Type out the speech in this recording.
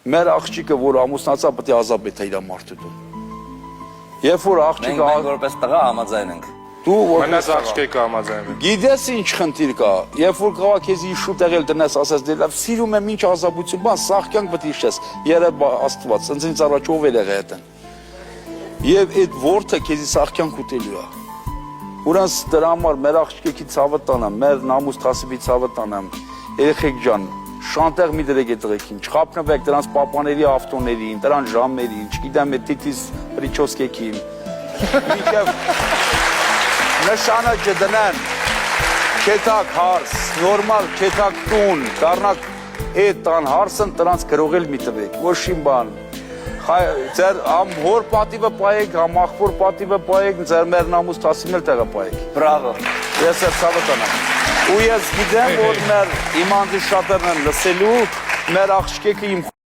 Մեր աղջիկը, որ ամուսնացա, պետք է ազատվի իր մարդու տուն։ Երբ որ աղջիկը Մենք որպես տղա համաձայն ենք։ դու Մնաց աղջիկը համաձայնվի։ գիտես ինչ խնդիր կա, երբ որ կա քեզ իշու տեղել տնես, ասես դե լավ, սիրում եմ ինչ ազատություն, բան, սաղ կյանք պետք է իշխես։ Երբ Աստված, sense ինձ առաջ ով էլ եղել այդն։ Եվ այդ ворթը քեզի սաղ կյանք ուտելու է։ Ուրանց դրա համար մեր աղջիկի ցավը տանամ, մեր նամուս թասիբի ցավը տանամ։ Երեխեք ջան, շանտեղ մի դրեք այդ տղեկին, չխափնվեք դրանց պապաների ավտոներին, դրան ժամերին, չգիտեմ այդ տիտիս պրիչոսկեքին։ Մինչև նշանը չդնեն, չետակ հարս, նորմալ չետակ տուն, դառնակ այդ տան հարսն դրանց գրողել մի տվեք, ոչ իմ բան։ Ձեր համ հոր պատիվը պայեք, համ աղբոր պատիվը պայեք, ձեր մեր նամուս թասիմ էլ տեղը պայեք։ Բրավո։ Ես էլ ցավը տանեմ։ Ու ես գիտեմ, որ մեր իմ անդի շատերն են լսելու, մեր աղջիկը իմ